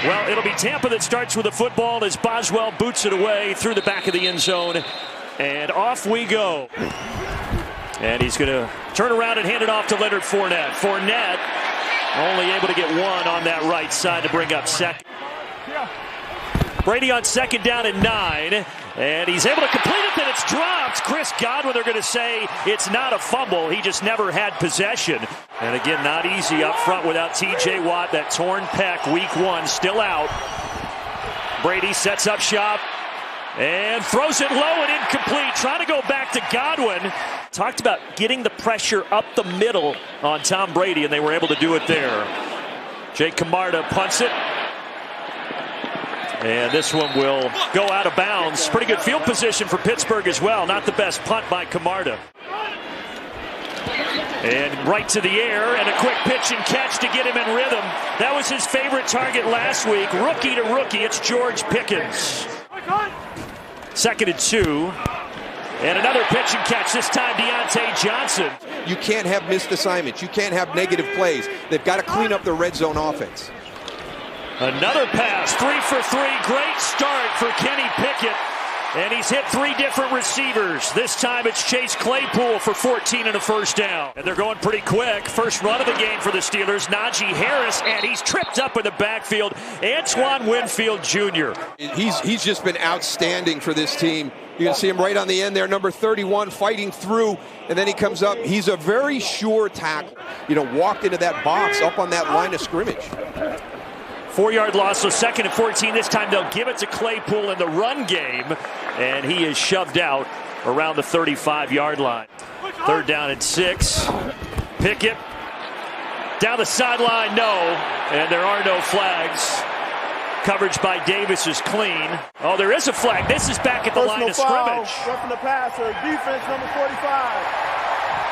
Well, it'll be Tampa that starts with the football as Boswell boots it away through the back of the end zone. And off we go. And he's going to turn around and hand it off to Leonard Fournette. Fournette only able to get one on that right side to bring up second. Brady on second down and 9. And he's able to complete it, then it's dropped. Chris Godwin, they're going to say it's not a fumble. He just never had possession. And again, not easy up front without T.J. Watt. That torn pec, week 1, still out. Brady sets up shop and throws it low and incomplete. Trying to go back to Godwin. Talked about getting the pressure up the middle on Tom Brady, and they were able to do it there. Jake Camarda punts it. And this one will go out of bounds. Pretty good field position for Pittsburgh as well. Not the best punt by Camarda. And right to the air, and a quick pitch and catch to get him in rhythm. That was his favorite target last week. Rookie to rookie, it's George Pickens. 2nd and 2. And another pitch and catch, this time Deontay Johnson. You can't have missed assignments. You can't have negative plays. They've got to clean up the red zone offense. Another pass, 3 for 3. Great start for Kenny Pickett. And he's hit 3 different receivers. This time it's Chase Claypool for 14 and a first down. And they're going pretty quick. First run of the game for the Steelers. Najee Harris, and he's tripped up in the backfield. Antoine Winfield Jr. He's just been outstanding for this team. You can see him right on the end there, number 31, fighting through, and then he comes up. He's a very sure tackle. Walked into that box up on that line of scrimmage. 4-yard loss, so 2nd and 14. This time they'll give it to Claypool in the run game, and he is shoved out around the 35-yard line. 3rd down and 6. Pickett down the sideline, no, and there are no flags. Coverage by Davis is clean. Oh, there is a flag. This is back at the line of scrimmage. Roughing the passer, defense number 45.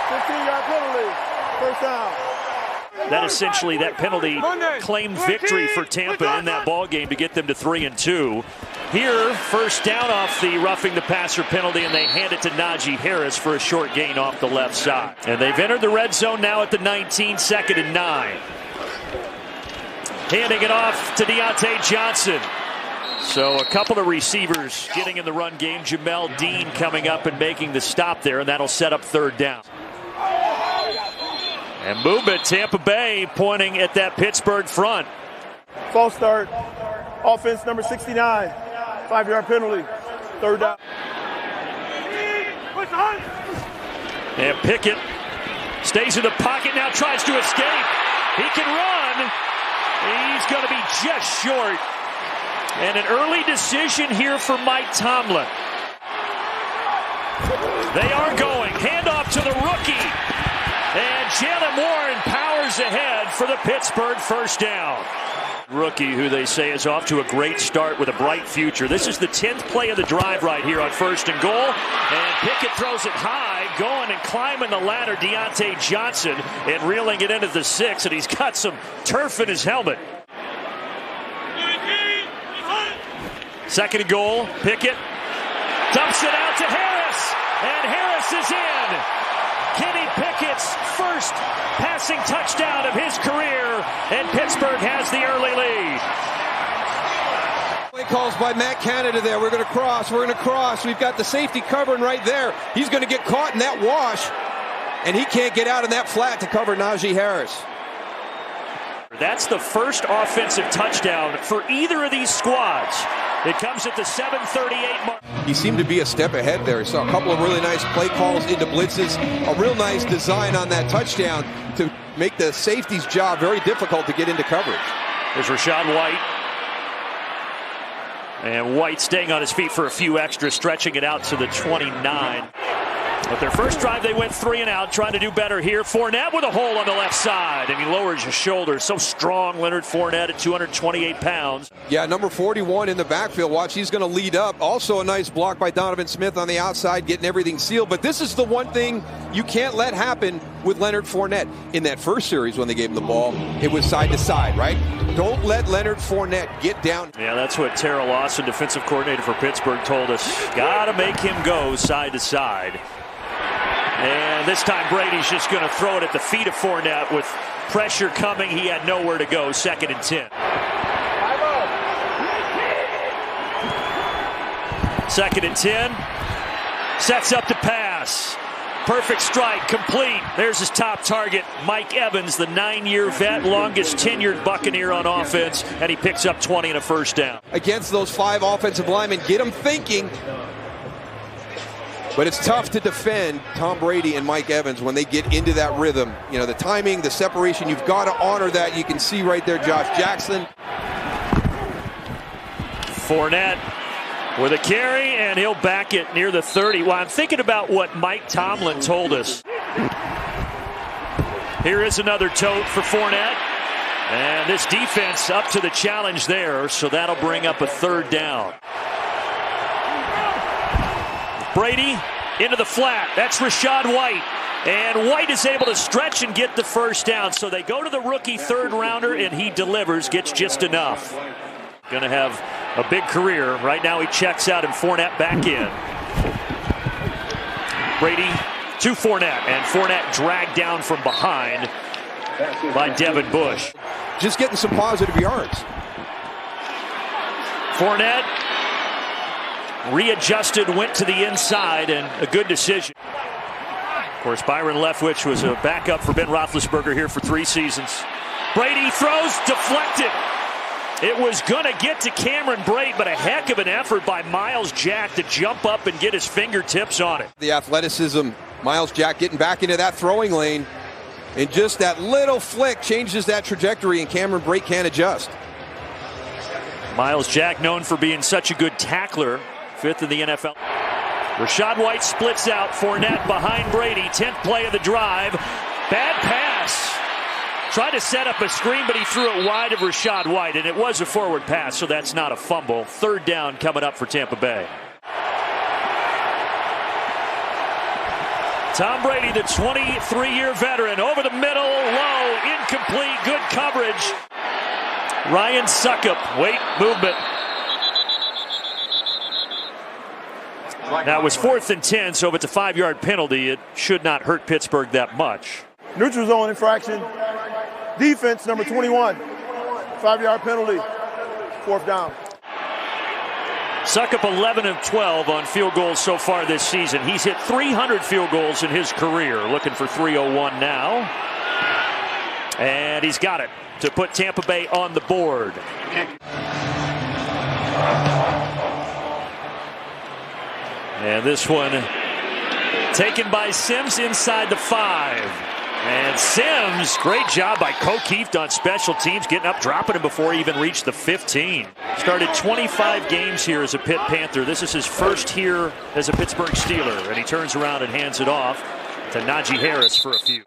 15-yard penalty, first down. That essentially, that penalty claimed victory for Tampa in that ball game to get them to 3 and 2. Here, first down off the roughing the passer penalty, and they hand it to Najee Harris for a short gain off the left side. And they've entered the red zone now at the 19, 2nd and 9. Handing it off to Deontay Johnson. So a couple of receivers getting in the run game. Jamel Dean coming up and making the stop there, and that'll set up 3rd down. And movement, Tampa Bay pointing at that Pittsburgh front. False start. Offense number 69. 5-yard penalty. 3rd down. And Pickett stays in the pocket now, tries to escape. He can run. He's going to be just short. And an early decision here for Mike Tomlin. They are going. Handoff to the rookie. And Jalen Warren powers ahead for the Pittsburgh first down. Rookie who they say is off to a great start with a bright future. This is the 10th play of the drive right here on 1st and goal. And Pickett throws it high, going and climbing the ladder, Deontay Johnson, and reeling it into the 6, and he's got some turf in his helmet. 2nd and goal, Pickett dumps it out to Harris, and Harris is in. Kenny Pickett's first passing touchdown of his career, and Pittsburgh has the early lead. Play calls by Matt Canada there. We're going to cross. We've got the safety covering right there. He's going to get caught in that wash, and he can't get out in that flat to cover Najee Harris. That's the first offensive touchdown for either of these squads. It comes at the 7:38 mark. He seemed to be a step ahead there. He saw a couple of really nice play calls into blitzes. A real nice design on that touchdown to make the safety's job very difficult to get into coverage. There's Rachaad White. And White staying on his feet for a few extra, stretching it out to the 29. But their first drive, they went 3 and out, trying to do better here. Fournette with a hole on the left side, and he lowers his shoulders. So strong, Leonard Fournette at 228 pounds. Yeah, number 41 in the backfield. Watch, he's going to lead up. Also a nice block by Donovan Smith on the outside, getting everything sealed. But this is the one thing you can't let happen with Leonard Fournette. In that first series when they gave him the ball, it was side to side, right? Don't let Leonard Fournette get down. Yeah, that's what Tara Lawson, defensive coordinator for Pittsburgh, told us. Got to make him go side to side. And this time Brady's just going to throw it at the feet of Fournette with pressure coming. He had nowhere to go. 2nd and 10. 2nd and 10. Sets up to pass. Perfect strike, complete. There's his top target, Mike Evans, the 9-year vet, longest tenured Buccaneer on offense, and he picks up 20 and a first down. Against those 5 offensive linemen, get them thinking. But it's tough to defend Tom Brady and Mike Evans when they get into that rhythm. You know, the timing, the separation, you've got to honor that. You can see right there Josh Jackson. Fournette with a carry, and he'll back it near the 30. Well, I'm thinking about what Mike Tomlin told us. Here is another tote for Fournette. And this defense up to the challenge there, so that'll bring up a 3rd down. Brady into the flat. That's Rachaad White. And White is able to stretch and get the first down. So they go to the rookie 3rd rounder, and he delivers, gets just enough. Going to have a big career. Right now he checks out and Fournette back in. Brady to Fournette, and Fournette dragged down from behind by Devin Bush. Just getting some positive yards. Fournette readjusted, went to the inside, and a good decision. Of course, Byron Leftwich was a backup for Ben Roethlisberger here for 3 seasons. Brady throws, deflected. It was going to get to Cameron Brate, but a heck of an effort by Myles Jack to jump up and get his fingertips on it. The athleticism, Myles Jack getting back into that throwing lane, and just that little flick changes that trajectory, and Cameron Brate can't adjust. Myles Jack, known for being such a good tackler, 5th in the NFL. Rachaad White splits out. Fournette behind Brady. 10th play of the drive. Bad pass. Tried to set up a screen, but he threw it wide of Rachaad White, and it was a forward pass, so that's not a fumble. 3rd down coming up for Tampa Bay. Tom Brady, the 23-year veteran, over the middle, low, incomplete, good coverage. Ryan Succop, wait, movement. Now it was 4th and 10, so if it's a 5-yard penalty, it should not hurt Pittsburgh that much. Neutral zone infraction. Defense, number 21. 5-yard penalty. 4th down. Succop 11 of 12 on field goals so far this season. He's hit 300 field goals in his career. Looking for 301 now. And he's got it to put Tampa Bay on the board. And this one taken by Sims inside the 5. And Sims, great job by O'Keefe on special teams, getting up, dropping him before he even reached the 15. Started 25 games here as a Pitt Panther. This is his first here as a Pittsburgh Steeler. And he turns around and hands it off to Najee Harris for a few.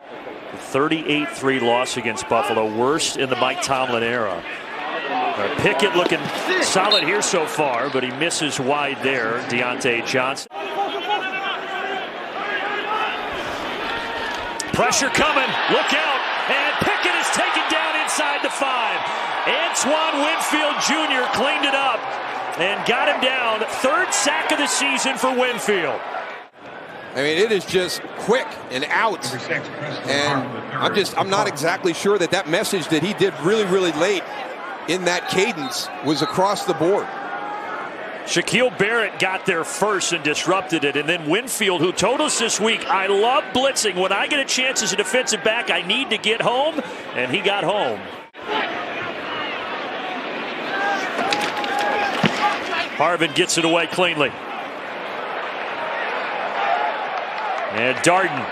38-3 loss against Buffalo, worst in the Mike Tomlin era. Pickett looking solid here so far, but he misses wide there. Deontay Johnson. Pressure coming, look out, and Pickett is taken down inside the 5. Antoine Winfield Jr. cleaned it up and got him down. 3rd sack of the season for Winfield. I mean, it is just quick and out, and I'm not exactly sure that message that he did really late in that cadence was across the board. Shaquille Barrett got there first and disrupted it, and then Winfield, who told us this week, I love blitzing. When I get a chance as a defensive back, I need to get home, and he got home. Harvin gets it away cleanly. And Darden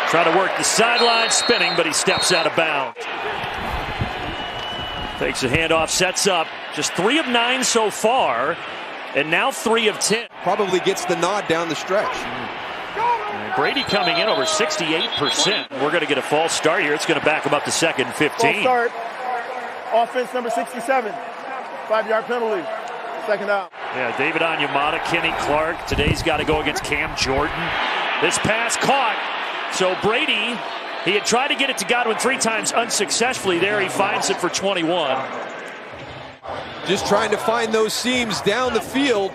trying to work the sideline, spinning, but he steps out of bounds. Takes a handoff, sets up. Just 3 of 9 so far, and now 3 of 10. Probably gets the nod down the stretch. And Brady coming in over 68%. We're going to get a false start here. It's going to back him up to 2nd and 15. False start. Offense number 67. 5-yard penalty. 2nd down. Yeah, David Onyemata, Kenny Clark. Today's got to go against Cam Jordan. This pass caught. So Brady, he had tried to get it to Godwin 3 times unsuccessfully. There he finds it for 21. Just trying to find those seams down the field.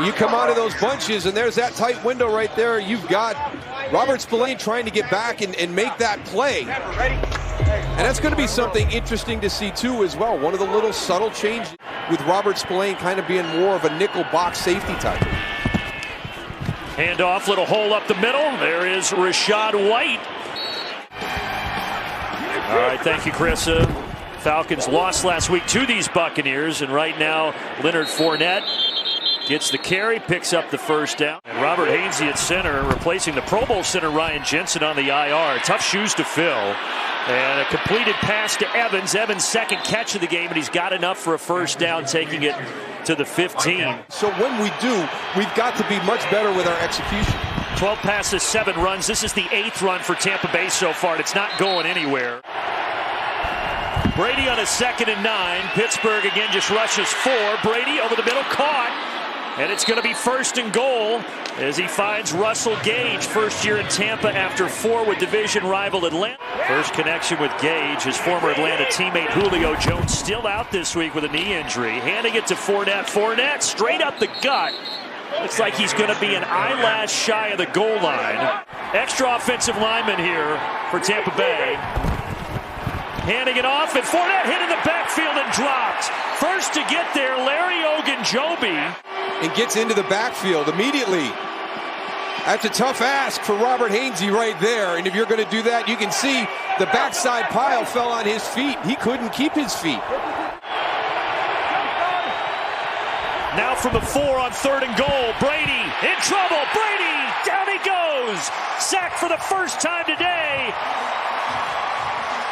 You come out of those bunches, and there's that tight window right there. You've got Robert Spillane trying to get back and make that play. And that's going to be something interesting to see, too, as well. One of the little subtle changes. with Robert Spillane kind of being more of a nickel box safety type. Handoff, little hole up the middle. There is Rachaad White. All right, thank you, Chris. Falcons lost last week to these Buccaneers, and right now Leonard Fournette gets the carry, picks up the first down. And Robert Hainsey at center, replacing the Pro Bowl center Ryan Jensen on the IR. Tough shoes to fill. And a completed pass to Evans. Evans' second catch of the game, and he's got enough for a first down, taking it to the 15. So when we do, we've got to be much better with our execution. 12 passes, 7 runs. This is the 8th run for Tampa Bay so far, and it's not going anywhere. Brady on a 2nd and 9. Pittsburgh again just rushes 4. Brady over the middle, caught. And it's going to be 1st and goal as he finds Russell Gage. First year in Tampa after 4 with division rival Atlanta. First connection with Gage, his former Atlanta teammate Julio Jones still out this week with a knee injury. Handing it to Fournette. Fournette straight up the gut. Looks like he's going to be an eyelash shy of the goal line. Extra offensive lineman here for Tampa Bay. Handing it off, and Fournette hit in the backfield and dropped. First to get there, Larry Ogunjobi. And gets into the backfield immediately. That's a tough ask for Robert Hainsey right there. And if you're going to do that, you can see the backside pile fell on his feet. He couldn't keep his feet. Now from the 4 on 3rd and goal. Brady in trouble. Brady, down he goes. Sacked for the first time today.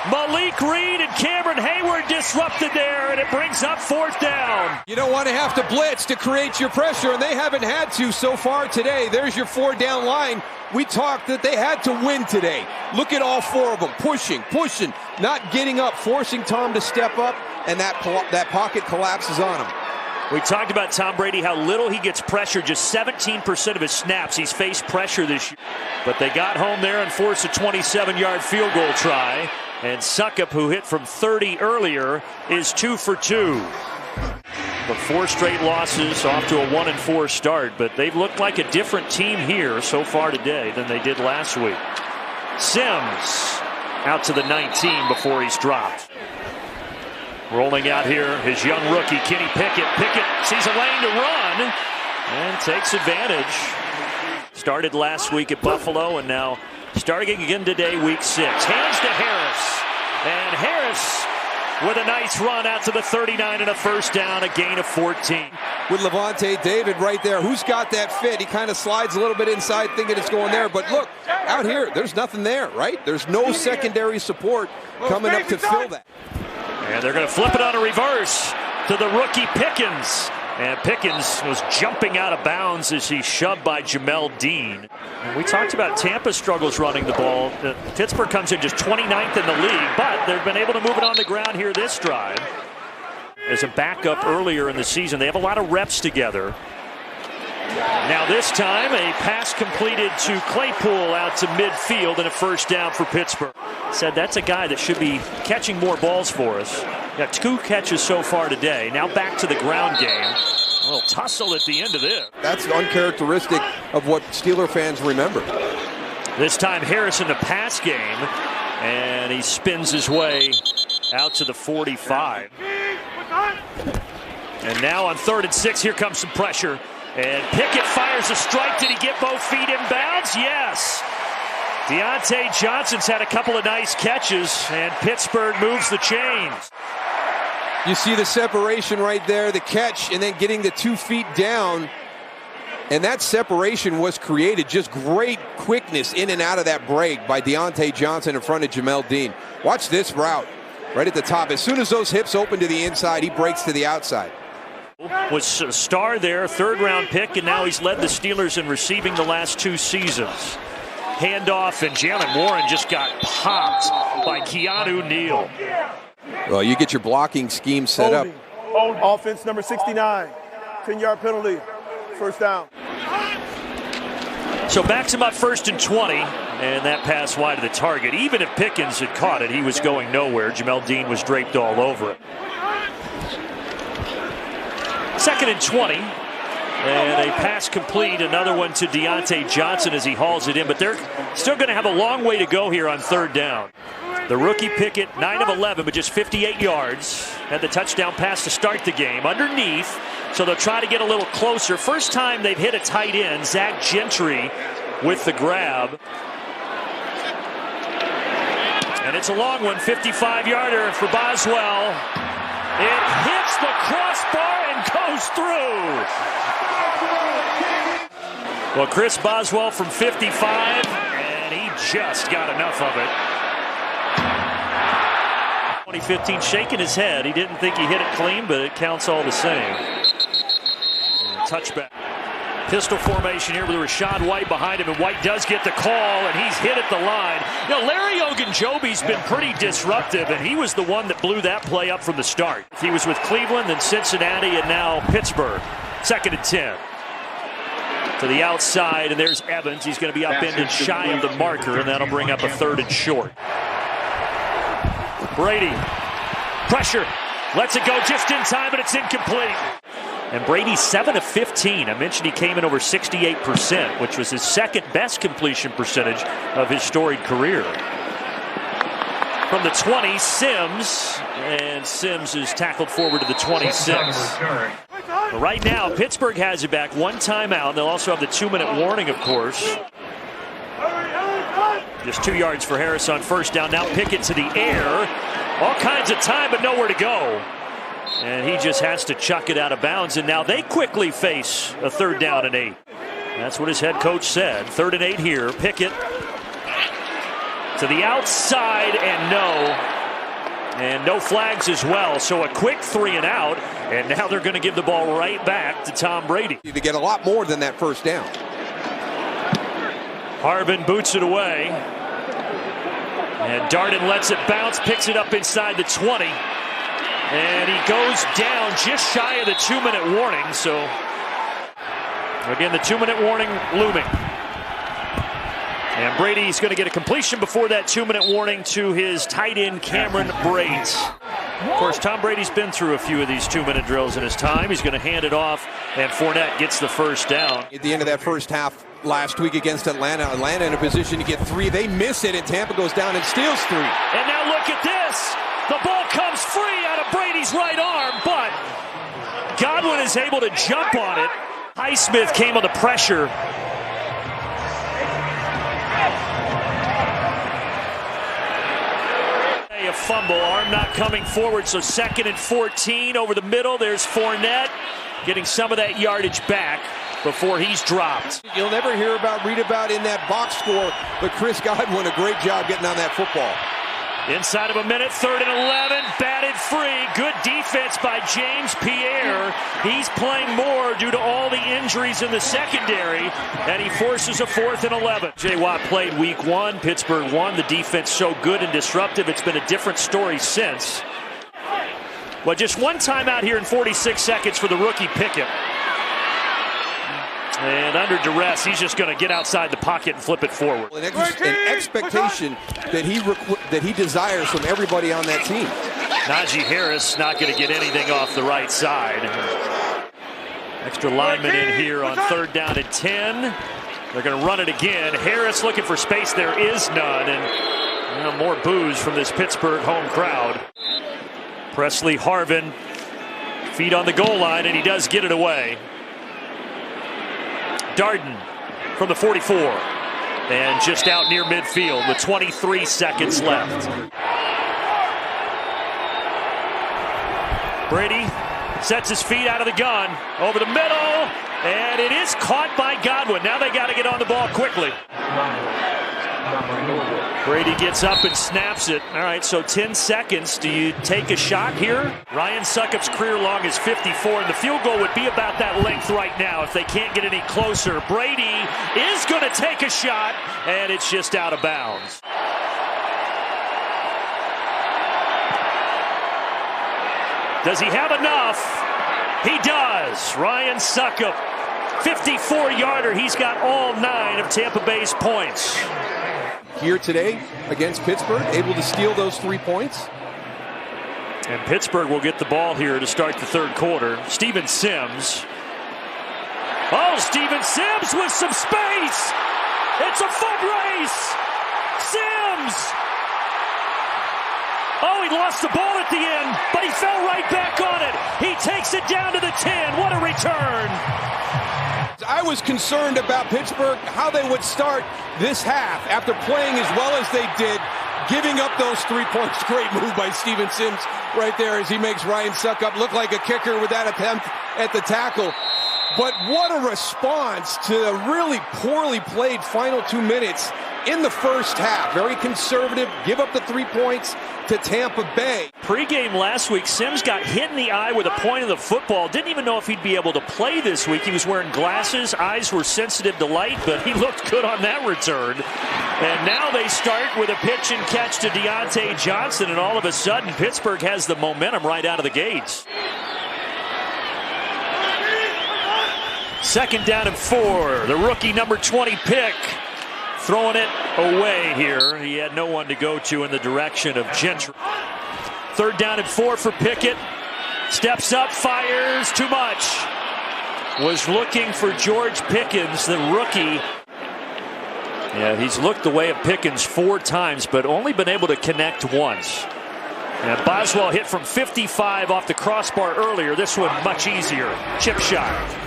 Malik Reed and Cameron Hayward disrupted there, and it brings up 4th down. You don't want to have to blitz to create your pressure, and they haven't had to so far today. There's your 4-down line. We talked that they had to win today. Look at all 4 of them, pushing, not getting up, forcing Tom to step up, and that pocket collapses on him. We talked about Tom Brady, how little he gets pressure. Just 17% of his snaps he's faced pressure this year. But they got home there and forced a 27-yard field goal try. And Suckup, who hit from 30 earlier, is 2 for 2. But 4 straight losses, off to a 1-4 start. But they've looked like a different team here so far today than they did last week. Sims out to the 19 before he's dropped. Rolling out here, his young rookie, Kenny Pickett. Pickett sees a lane to run and takes advantage. Started last week at Buffalo and now starting again today, week 6. Hands to Harris. And Harris with a nice run out to the 39 and a first down, a gain of 14. With Levante David right there, who's got that fit? He kind of slides a little bit inside thinking it's going there. But look, out here, there's nothing there, right? There's no secondary support coming up to fill that. And they're going to flip it on a reverse to the rookie Pickens. And Pickens was jumping out of bounds as he's shoved by Jamel Dean. And we talked about Tampa's struggles running the ball. Pittsburgh comes in just 29th in the league, but they've been able to move it on the ground here this drive. As a backup earlier in the season, they have a lot of reps together. Now this time, a pass completed to Claypool out to midfield and a first down for Pittsburgh. Said that's a guy that should be catching more balls for us. Got 2 catches so far today. Now back to the ground game. A little tussle at the end of this. That's uncharacteristic of what Steeler fans remember. This time Harris in the pass game, and he spins his way out to the 45. And now on 3rd and 6, here comes some pressure. And Pickett fires a strike. Did he get both feet in bounds? Yes. Deontay Johnson's had a couple of nice catches, and Pittsburgh moves the chains. You see the separation right there, the catch, and then getting the 2 feet down. And that separation was created. Just great quickness in and out of that break by Deontay Johnson in front of Jamel Dean. Watch this route right at the top. As soon as those hips open to the inside, he breaks to the outside. Was a star there, 3rd-round pick, and now he's led the Steelers in receiving the last 2 seasons. Handoff, and Jalen Warren just got popped by Keanu Neal. Well, you get your blocking scheme set up. Offense number 69, 10-yard penalty, first down. So backs him up 1st and 20, and that pass wide of the target. Even if Pickens had caught it, he was going nowhere. Jamel Dean was draped all over it. 2nd and 20, and a pass complete, another one to Deontay Johnson as he hauls it in, but they're still going to have a long way to go here on 3rd down. The rookie Pickett, 9 of 11, but just 58 yards. had the touchdown pass to start the game. Underneath, so they'll try to get a little closer. First time they've hit a tight end. Zach Gentry with the grab. And it's a long one, 55-yarder for Boswell. It hits the crossbar and goes through. Well, Chris Boswell from 55, and he just got enough of it. 2015, shaking his head. He didn't think he hit it clean, but it counts all the same. And touchback. Pistol formation here with Rachaad White behind him, and White does get the call, and he's hit at the line. You know, Larry Ogunjobi's been pretty disruptive, and he was the one that blew that play up from the start. He was with Cleveland, then Cincinnati, and now Pittsburgh. 2nd and 10. To the outside, and there's Evans. He's going to be upended shy of the marker, and that'll bring up a 3rd and short. Brady, pressure, lets it go just in time, but it's incomplete. And Brady 7 of 15. I mentioned he came in over 68%, which was his 2nd best completion percentage of his storied career. From the 20, Sims, and Sims is tackled forward to the 26. But right now, Pittsburgh has it back, 1 timeout. They'll also have the 2-minute warning, of course. Just 2 yards for Harris on 1st down. Now Pickett to the air. All kinds of time, but nowhere to go. And he just has to chuck it out of bounds. And now they quickly face a 3rd down and 8. That's what his head coach said. 3rd and 8 here. Pickett to the outside, and no. And no flags as well. So a quick 3 and out. And now they're going to give the ball right back to Tom Brady. To get a lot more than that 1st down. Harvin boots it away. And Darden lets it bounce, picks it up inside the 20. And he goes down just shy of the 2-minute warning. So, again, the 2-minute warning looming. And Brady's going to get a completion before that 2-minute warning to his tight end, Cameron Brate. Of course, Tom Brady's been through a few of these 2-minute drills in his time. He's going to hand it off, and Fournette gets the 1st down. At the end of that 1st half last week against Atlanta in a position to get 3. They miss it, and Tampa goes down and steals 3. And now look at this. The ball comes free out of Brady's right arm, but Godwin is able to jump on it. Highsmith came on the pressure. A fumble, arm not coming forward, so 2nd and 14 over the middle. There's Fournette getting some of that yardage back before he's dropped. You'll never read about in that box score, but Chris Godwin, a great job getting on that football. Inside of a minute, 3rd and 11, batted free. Good defense by James Pierre. He's playing more due to all the injuries in the secondary, and he forces a 4th and 11. J. Watt played week 1. Pittsburgh won. The defense so good and disruptive. It's been a different story since. Well, just 1 timeout here in 46 seconds for the rookie Pickett. And under duress, he's just going to get outside the pocket and flip it forward. An expectation that he desires from everybody on that team. Najee Harris not going to get anything off the right side. Extra lineman in here on 3rd down and 10. They're going to run it again. Harris looking for space. There is none. And more boos from this Pittsburgh home crowd. Presley Harvin, feet on the goal line, and he does get it away. Darden from the 44, and just out near midfield with 23 seconds left. Brady sets his feet out of the gun, over the middle, and it is caught by Godwin. Now they got to get on the ball quickly. Brady gets up and snaps it. All right, so 10 seconds. Do you take a shot here? Ryan Succop's career long is 54, and the field goal would be about that length right now if they can't get any closer. Brady is going to take a shot, and it's just out of bounds. Does he have enough? He does. Ryan Succop, 54-yarder. He's got all 9 of Tampa Bay's points. Here today against Pittsburgh, able to steal those 3 points. And Pittsburgh will get the ball here to start the 3rd quarter. Steven Sims. Oh, Steven Sims with some space. It's a foot race. Sims. Oh, he lost the ball at the end, but he fell right back on it. He takes it down to the 10. What a return. I was concerned about Pittsburgh, how they would start this half after playing as well as they did, giving up those 3 points. Great move by Steven Sims right there as he makes Ryan Suckup look like a kicker with that attempt at the tackle. But what a response to the really poorly played final 2 minutes in the first half. Very conservative, give up the 3 points to Tampa Bay. Pre-game last week, Sims got hit in the eye with a point of the football. Didn't even know if he'd be able to play this week. He was wearing glasses. Eyes were sensitive to light, but he looked good on that return. And now they start with a pitch and catch to Deontay Johnson, and all of a sudden, Pittsburgh has the momentum right out of the gates. 2nd down and 4. The rookie number 20 pick. Throwing it away here. He had no one to go to in the direction of Gentry. 3rd down and 4 for Pickett. Steps up, fires too much. Was looking for George Pickens, the rookie. Yeah, he's looked the way of Pickens 4 times, but only been able to connect once. And Boswell hit from 55 off the crossbar earlier. This one much easier. Chip shot.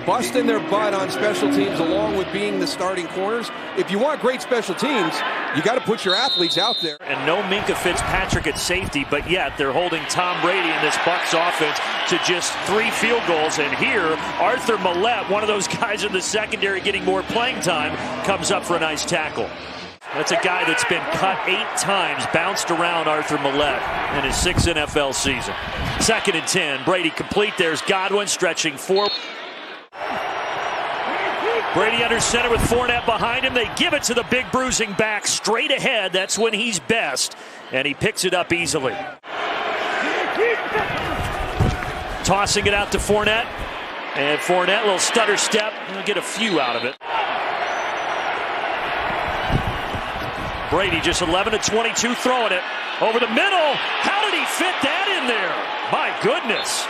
Busting their butt on special teams along with being the starting corners. If you want great special teams, you got to put your athletes out there. And no Minkah Fitzpatrick at safety, but yet they're holding Tom Brady in this Bucs offense to just 3 field goals. And here, Arthur Millette, one of those guys in the secondary getting more playing time, comes up for a nice tackle. That's a guy that's been cut 8 times, bounced around Arthur Millette in his 6th NFL season. 2nd and 10. Brady complete. There's Godwin stretching 4. Brady under center with Fournette behind him. They give it to the big bruising back straight ahead. That's when he's best. And he picks it up easily. Tossing it out to Fournette. And Fournette, little stutter step. He'll get a few out of it. Brady just 11 to 22 throwing it over the middle. How did he fit that in there? My goodness.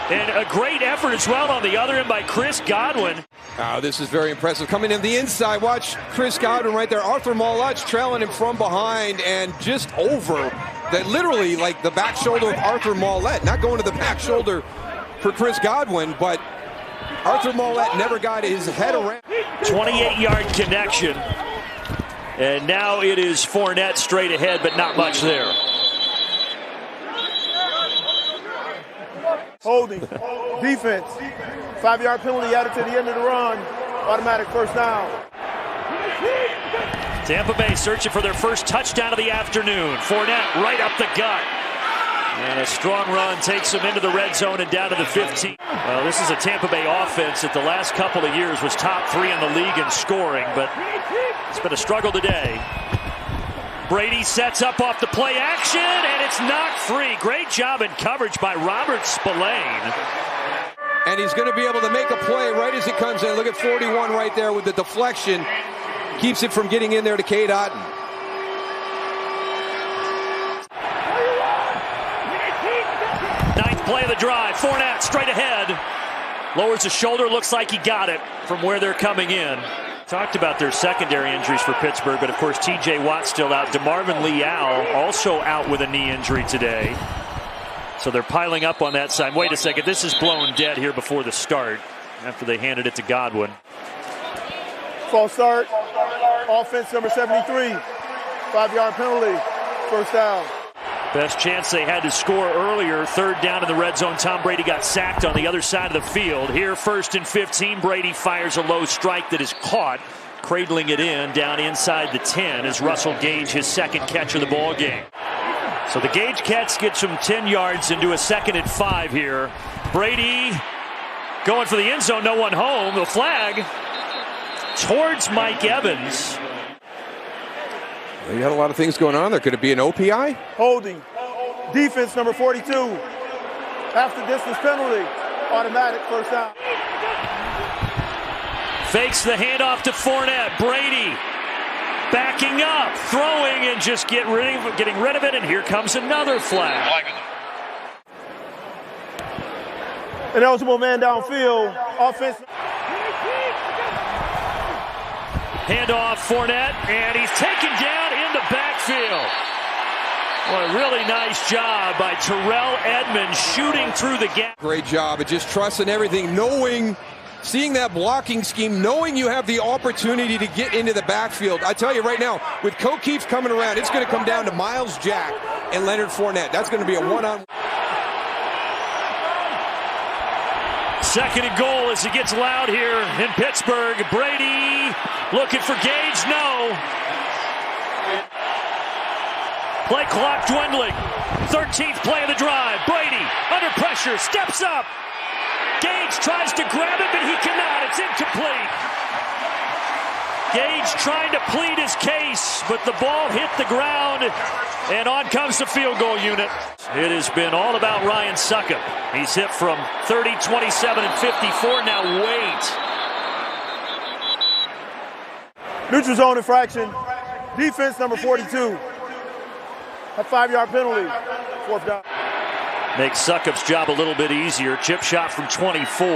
And a great effort as well on the other end by Chris Godwin. Oh, this is very impressive. Coming in the inside, watch Chris Godwin right there. Arthur Millette's trailing him from behind and just over that, literally like the back shoulder of Arthur Millette. Not going to the back shoulder for Chris Godwin, but Arthur Millette never got his head around. 28-yard connection. And now it is Fournette straight ahead, but not much there. Holding. Defense. 5-yard penalty added to the end of the run. Automatic first down. Tampa Bay searching for their first touchdown of the afternoon. Fournette right up the gut. And a strong run takes them into the red zone and down to the 15. Well, this is a Tampa Bay offense that the last couple of years was top 3 in the league in scoring, but it's been a struggle today. Brady sets up off the play action, and it's knocked free. Great job in coverage by Robert Spillane. And he's going to be able to make a play right as he comes in. Look at 41 right there with the deflection. Keeps it from getting in there to Cade Otton. Ninth play of the drive. Fournette straight ahead. Lowers the shoulder. Looks like he got it from where they're coming in. Talked about their secondary injuries for Pittsburgh, but of course T.J. Watt still out. DeMarvin Leal also out with a knee injury today. So they're piling up on that side. Wait a second, this is blown dead here before the start after they handed it to Godwin. False start. Offense number 73. 5-yard penalty. First down. Best chance they had to score earlier. 3rd down in the red zone. Tom Brady got sacked on the other side of the field. Here, 1st and 15. Brady fires a low strike that is caught, cradling it in down inside the 10 as Russell Gage his 2nd catch of the ball game. So the Gage catch gets him 10 yards into a 2nd and 5 here. Brady going for the end zone. No one home. The flag towards Mike Evans. You got a lot of things going on there. Could it be an OPI? Holding. Defense number 42. Half the distance penalty. Automatic first down. Fakes the handoff to Fournette. Brady backing up, throwing, and just getting rid of it. And here comes another flag. An eligible man downfield. Offense. Handoff Fournette, and he's taken down in the backfield. Well, a really nice job by Terrell Edmonds shooting through the gap. Great job at just trusting everything, knowing, seeing that blocking scheme, knowing you have the opportunity to get into the backfield. I tell you right now, with O'Keefe coming around, it's going to come down to Miles Jack and Leonard Fournette. That's going to be a one-on-one. Second and goal as it gets loud here in Pittsburgh. Brady looking for Gage. No. Play clock dwindling. 13th play of the drive. Brady under pressure. Steps up. Gage tries to grab it, but he cannot. It's incomplete. Gage trying to plead his case, but the ball hit the ground, and on comes the field goal unit. It has been all about Ryan Succop. He's hit from 30, 27, and 54. Now wait. Neutral zone infraction. Defense number 42. A 5-yard penalty. 4th down. Makes Succop's job a little bit easier. Chip shot from 24.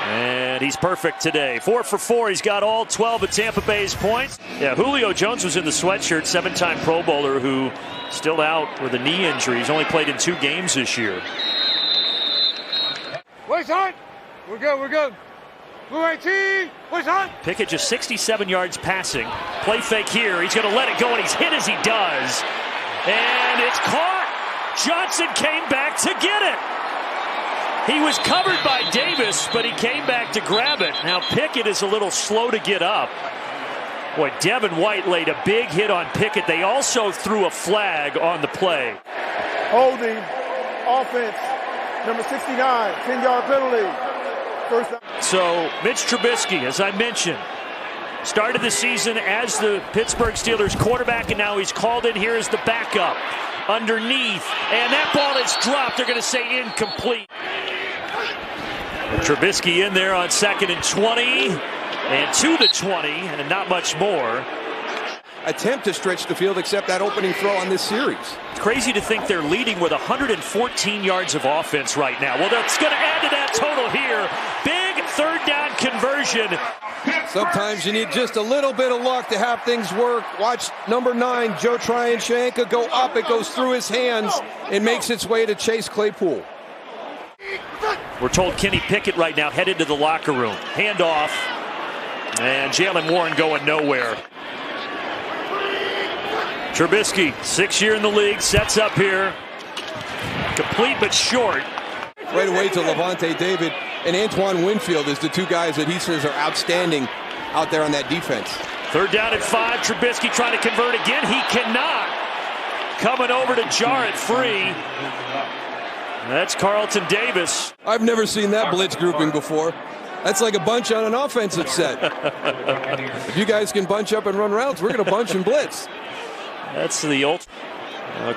And he's perfect today. 4 for 4. He's got all 12 of Tampa Bay's points. Yeah, Julio Jones was in the sweatshirt, 7-time Pro Bowler who still out with a knee injury. He's only played in 2 games this year. Wait, son. We're good, we're good. Blue 18. Wait, son. Pickett just 67 yards passing. Play fake here. He's going to let it go, and he's hit as he does. And it's caught. Johnson came back to get it. He was covered by Davis, but he came back to grab it. Now Pickett is a little slow to get up. Boy, Devin White laid a big hit on Pickett. They also threw a flag on the play. Holding. Offense. Number 69. 10-yard penalty. First down. So Mitch Trubisky, as I mentioned, started the season as the Pittsburgh Steelers quarterback, and now he's called in here as the backup. Underneath, and that ball is dropped. They're going to say incomplete. Trubisky in there on 2nd and 20, and to the 20, and not much more. Attempt to stretch the field, except that opening throw on this series. It's crazy to think they're leading with 114 yards of offense right now. Well, that's going to add to that total here. Big 3rd down conversion. Sometimes you need just a little bit of luck to have things work. Watch number 9, Joe Tryon-Shoyinka, go up. It goes through his hands and makes its way to Chase Claypool. We're told Kenny Pickett right now headed to the locker room. Handoff. And Jaylen Warren going nowhere. Trubisky, 6th year in the league, sets up here. Complete but short. Right away to Levante David and Antoine Winfield is the 2 guys that he says are outstanding out there on that defense. 3rd down and 5. Trubisky trying to convert again. He cannot. Coming over to jar it free. That's Carlton Davis. I've never seen that blitz grouping before. That's like a bunch on an offensive set. If you guys can bunch up and run routes, we're going to bunch and blitz. That's the old.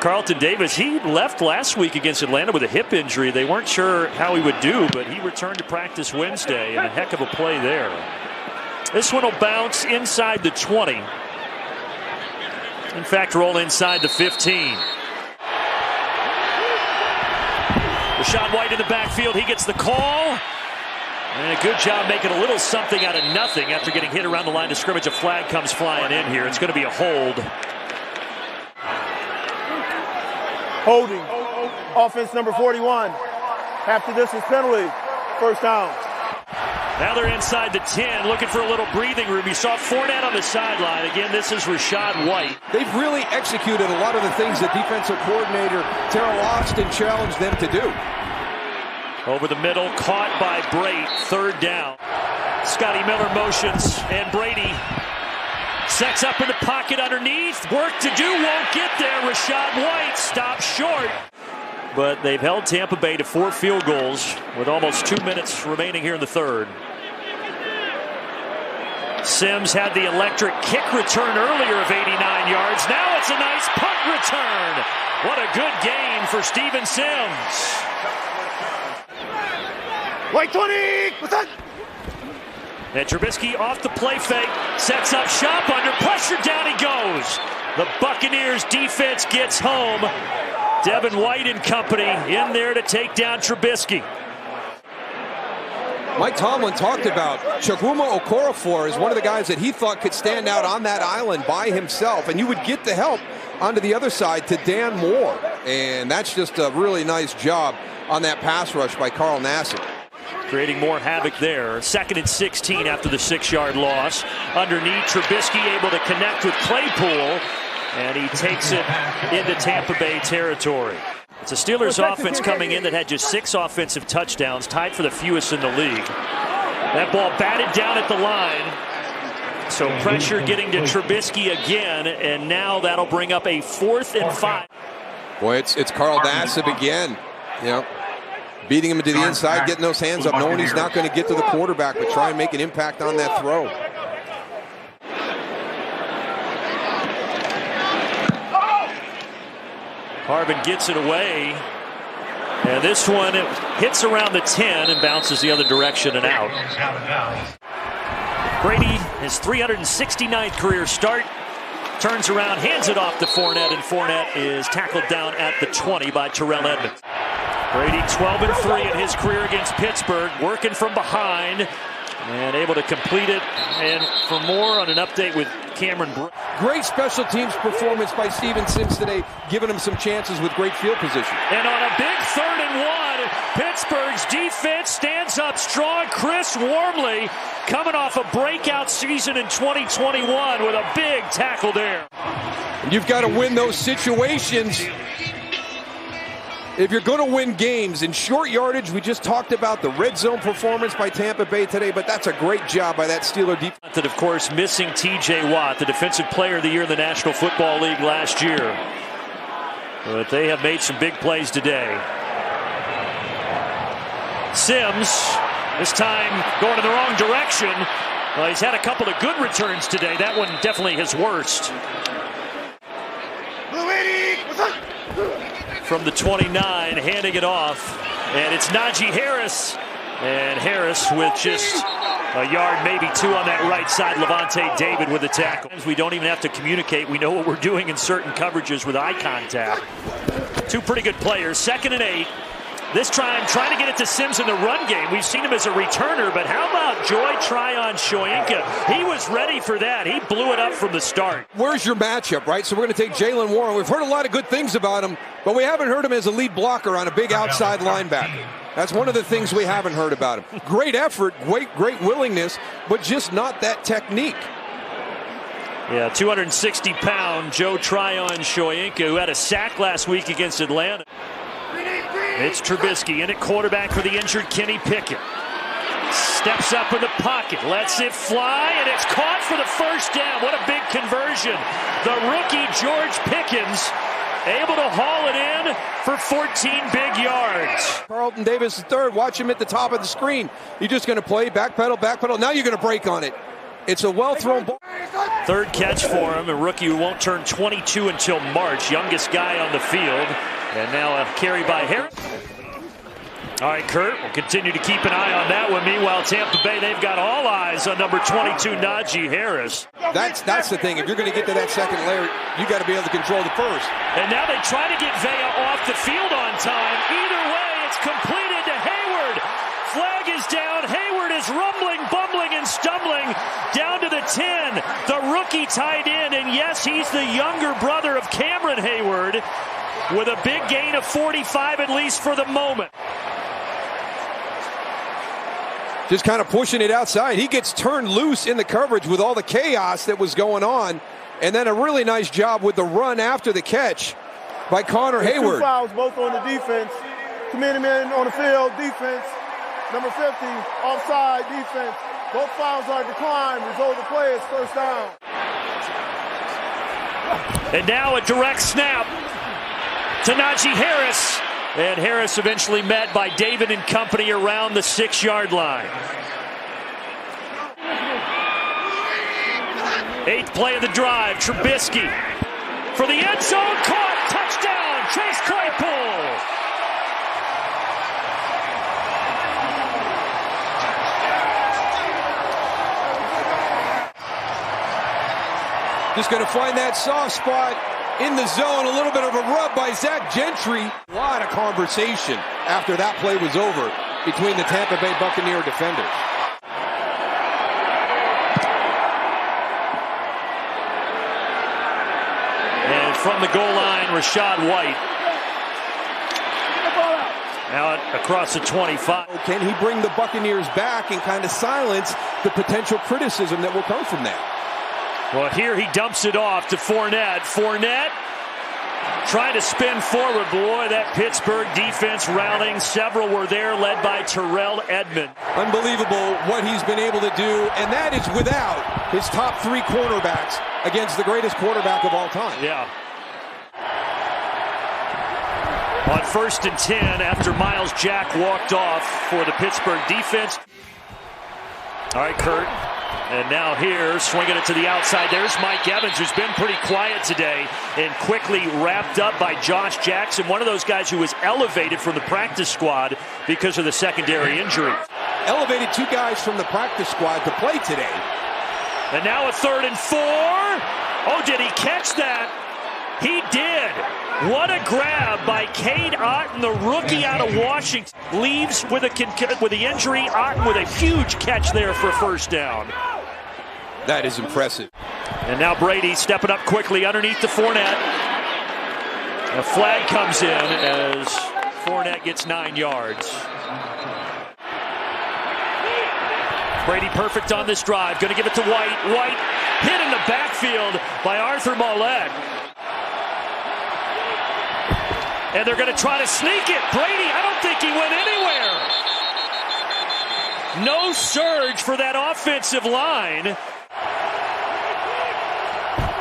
Carlton Davis, he left last week against Atlanta with a hip injury. They weren't sure how he would do, but he returned to practice Wednesday, and a heck of a play there. This one will bounce inside the 20. In fact, roll inside the 15. Rachaad White in the backfield. He gets the call. And a good job making a little something out of nothing after getting hit around the line of scrimmage. A flag comes flying in here. It's going to be a hold. Holding. Offense number 41. Half the distance penalty. First down. Now they're inside the 10, looking for a little breathing room. You saw Fournette on the sideline. Again, this is Rachaad White. They've really executed a lot of the things that defensive coordinator Terrell Austin challenged them to do. Over the middle, caught by Brate. 3rd down. Scotty Miller motions, and Brady sets up in the pocket underneath. Work to do, won't get there. Rachaad White stops short. But they've held Tampa Bay to 4 field goals with almost 2 minutes remaining here in the 3rd. Sims had the electric kick return earlier of 89 yards. Now it's a nice punt return. What a good game for Steven Sims. White 20. What's that? And Trubisky off the play fake, sets up shop, under pressure, down he goes. The Buccaneers defense gets home. Devin White and company in there to take down Trubisky. Mike Tomlin talked about Chukwuma Okorafor as one of the guys that he thought could stand out on that island by himself, and you would get the help onto the other side to Dan Moore. And that's just a really nice job on that pass rush by Carl Nassib. Creating more havoc there. 2nd and 16 after the 6-yard loss. Underneath, Trubisky able to connect with Claypool, and he takes it into Tampa Bay territory. It's a Steelers offense coming in that had just 6 offensive touchdowns, tied for the fewest in the league. That ball batted down at the line. So pressure getting to Trubisky again, and now that'll bring up a 4th and 5. Boy, it's Carl Nassib again. You know, beating him to the inside, getting those hands up, knowing he's not going to get to the quarterback, but try and make an impact on that throw. Harvin gets it away. And this one, it hits around the 10 and bounces the other direction and out. Brady, his 369th career start, turns around, hands it off to Fournette, and Fournette is tackled down at the 20 by Terrell Edmonds. Brady 12-3 in his career against Pittsburgh, working from behind and able to complete it. And for more on an update with Cameron Brooks. Great special teams performance by Steven Sims today, giving him some chances with great field position. And on a big 3rd and 1, Pittsburgh's defense stands up strong. Chris Wormley coming off a breakout season in 2021 with a big tackle there. You've got to win those situations if you're going to win games. In short yardage, we just talked about the red zone performance by Tampa Bay today, but that's a great job by that Steeler defense. That, of course, missing T.J. Watt, the Defensive Player of the Year in the National Football League last year. But they have made some big plays today. Sims, this time going in the wrong direction. Well, he's had a couple of good returns today. That one definitely his worst. From the 29, handing it off. And it's Najee Harris. And Harris with just a yard, maybe 2 on that right side. Levante David with the tackle. We don't even have to communicate. We know what we're doing in certain coverages with eye contact. 2 pretty good players. 2nd and 8. This time trying to get it to Sims in the run game. We've seen him as a returner, but how about Joy Tryon-Shoyinka? He was ready for that. He blew it up from the start. Where's your matchup, right? So we're going to take Jaylen Warren. We've heard a lot of good things about him, but we haven't heard him as a lead blocker on a big outside linebacker. That's one of the things we haven't heard about him. Great effort, great willingness, but just not that technique. Yeah, 260-pound Joe Tryon-Shoyinka, who had a sack last week against Atlanta. It's Trubisky in at quarterback for the injured Kenny Pickett. Steps up in the pocket, lets it fly, and it's caught for the first down. What a big conversion. The rookie George Pickens able to haul it in for 14 big yards. Carlton Davis III, watch him at the top of the screen. You're just going to play backpedal. Now you're going to break on it. It's a well-thrown ball. 3rd catch for him, a rookie who won't turn 22 until March. Youngest guy on the field. And now a carry by Harris. All right, Kurt, we'll continue to keep an eye on that one. Meanwhile, Tampa Bay, they've got all eyes on number 22, Najee Harris. That's the thing. If you're going to get to that second layer, you got to be able to control the first. And now they try to get Vea off the field on time. Either way, it's completed to Hayward. Flag is down. Hayward is rumbling, bumbling, and stumbling down to the 10. The rookie tied in, and yes, he's the younger brother of Cameron Hayward, with a big gain of 45 at least for the moment. Just kind of pushing it outside. He gets turned loose in the coverage with all the chaos that was going on. And then a really nice job with the run after the catch by Connor Hayward. 2 fouls, both on the defense. Committed men on the field, defense. Number 50, offside, defense. Both fouls are declined. Result of the play is first down. And now a direct snap to Najee Harris. And Harris eventually met by David and company around the 6-yard line. 8th play of the drive. Trubisky for the end zone. Caught. Touchdown. Chase Claypool. Just going to find that soft spot in the zone. A little bit of a rub by Zach Gentry. A lot of conversation after that play was over between the Tampa Bay Buccaneer defenders. And from the goal line, Rachaad White. Out across the 25. Can he bring the Buccaneers back and kind of silence the potential criticism that will come from that? Well, here he dumps it off to Fournette. Fournette trying to spin forward. Boy, that Pittsburgh defense rallying. Several were there, led by Terrell Edmond. Unbelievable what he's been able to do, and that is without his top 3 cornerbacks against the greatest quarterback of all time. Yeah. On 1st and 10 after Miles Jack walked off for the Pittsburgh defense. All right, Kurt. And now here, swinging it to the outside. There's Mike Evans, who's been pretty quiet today, and quickly wrapped up by Josh Jackson, one of those guys who was elevated from the practice squad because of the secondary injury. Elevated 2 guys from the practice squad to play today. And now a 3rd and 4. Oh, did he catch that? He did. What a grab by Cade Otton, the rookie out of Washington. Leaves with the injury. Otton with a huge catch there for a first down. That is impressive. And now Brady stepping up quickly underneath the Fournette. A flag comes in as Fournette gets 9 yards. Brady perfect on this drive. Going to give it to White. White hit in the backfield by Arthur Mollett. And they're going to try to sneak it. Brady, I don't think he went anywhere. No surge for that offensive line.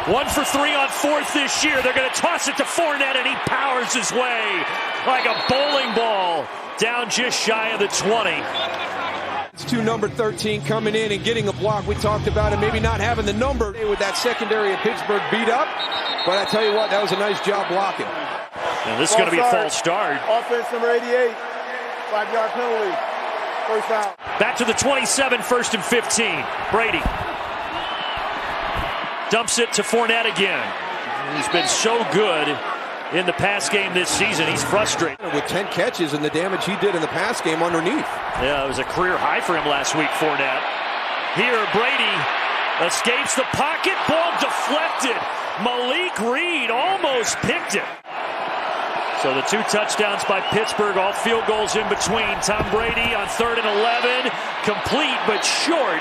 1 for 3 on 4th this year. They're going to toss it to Fournette, and he powers his way like a bowling ball down just shy of the 20. It's to number 13 coming in and getting a block. We talked about it, maybe not having the number with that secondary of Pittsburgh beat up. But I tell you what, that was a nice job blocking. And this is going to be a false start. Offense number 88, 5-yard penalty, first down. Back to the 27, 1st and 15. Brady dumps it to Fournette again. He's been so good in the pass game this season. He's frustrated. With 10 catches and the damage he did in the pass game underneath. Yeah, it was a career high for him last week, Fournette. Here, Brady escapes the pocket. Ball deflected. Malik Reed almost picked it. So the 2 touchdowns by Pittsburgh, all field goals in between. Tom Brady on 3rd and 11, complete but short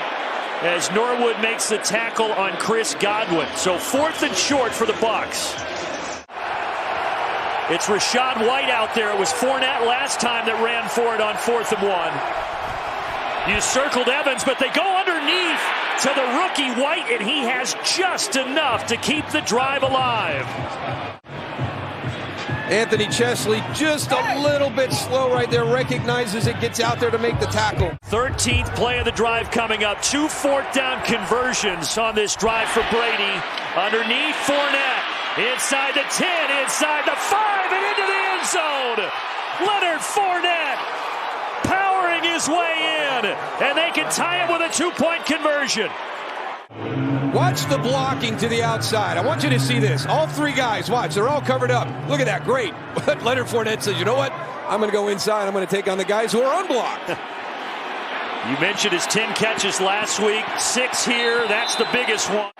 as Norwood makes the tackle on Chris Godwin. So 4th and short for the Bucs. It's Rachaad White out there. It was Fournette last time that ran for it on 4th and 1. You circled Evans, but they go underneath to the rookie White, and he has just enough to keep the drive alive. Anthony Chesley just a little bit slow right there, recognizes it, gets out there to make the tackle. 13th play of the drive coming up. 2 4th down conversions on this drive for Brady. Underneath Fournette, inside the 10, inside the 5, and into the end zone. Leonard Fournette powering his way in, and they can tie it with a 2-point conversion. Watch the blocking to the outside. I want you to see this. All 3 guys, watch, they're all covered up. Look at that, great. But Leonard Fournette says, you know what? I'm going to go inside. I'm going to take on the guys who are unblocked. You mentioned his 10 catches last week, 6 here. That's the biggest one.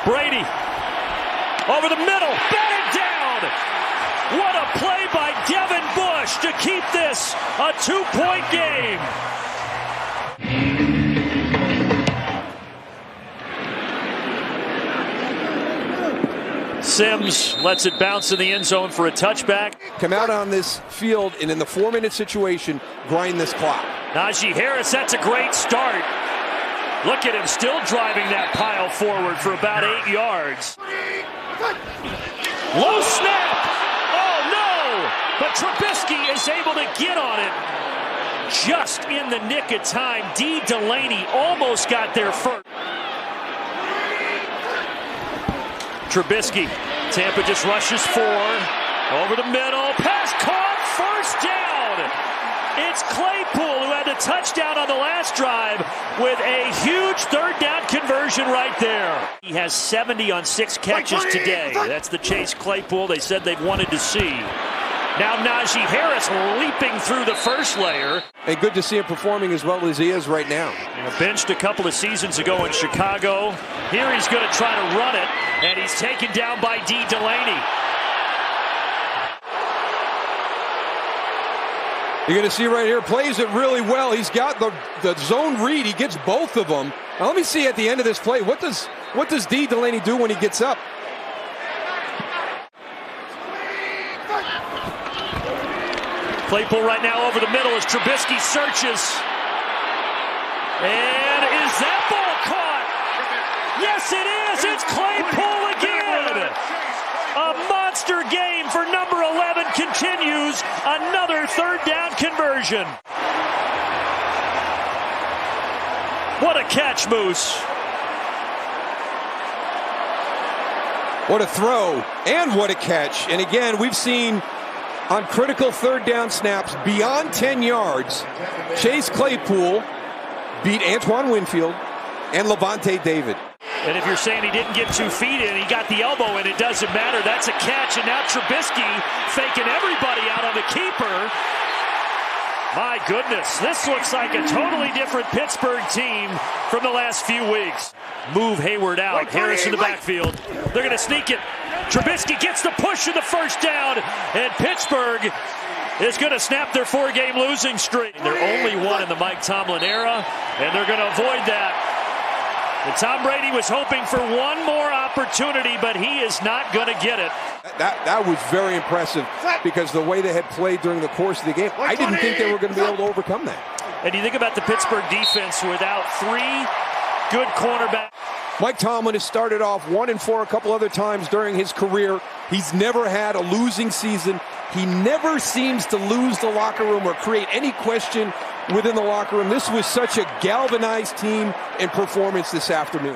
Brady over the middle, batted down. What a play by Devin Bush to keep this a 2-point game. Sims lets it bounce in the end zone for a touchback. Come out on this field and in the 4-minute situation, grind this clock. Najee Harris, that's a great start. Look at him still driving that pile forward for about 8 yards. Low snap. Oh, no. But Trubisky is able to get on it just in the nick of time. D. Delaney almost got there first. Trubisky, Tampa just rushes 4, over the middle, pass caught, first down. It's Claypool who had the touchdown on the last drive with a huge 3rd down conversion right there. He has 70 on 6 catches today. That's the Chase Claypool they said they wanted to see. Now Najee Harris leaping through the first layer. And good to see him performing as well as he is right now. Benched a couple of seasons ago in Chicago. Here he's going to try to run it, and he's taken down by D. Delaney. You're going to see right here, plays it really well. He's got the zone read. He gets both of them. Now let me see at the end of this play, what does D. Delaney do when he gets up? Claypool right now over the middle as Trubisky searches. And is that ball caught? Yes, it is. It's Claypool again. A monster game for number 11 continues. Another third down conversion. What a catch, Moose. What a throw and what a catch. And again, we've seen on critical third down snaps beyond 10 yards, Chase Claypool beat Antoine Winfield and Levante David. And if you're saying he didn't get 2 feet in, he got the elbow, and it doesn't matter. That's a catch, and now Trubisky faking everybody out on the keeper. My goodness, this looks like a totally different Pittsburgh team from the last few weeks. Move Hayward out, Harris in the backfield. They're going to sneak it. Trubisky gets the push of the first down, and Pittsburgh is going to snap their 4-game losing streak. They're only one in the Mike Tomlin era, and they're going to avoid that. And Tom Brady was hoping for one more opportunity, but he is not going to get it. That was very impressive because the way they had played during the course of the game, I didn't think they were going to be able to overcome that. And you think about the Pittsburgh defense without 3 good cornerbacks. Mike Tomlin has started off 1-4 a couple other times during his career. He's never had a losing season. He never seems to lose the locker room or create any question within the locker room. This was such a galvanized team and performance this afternoon.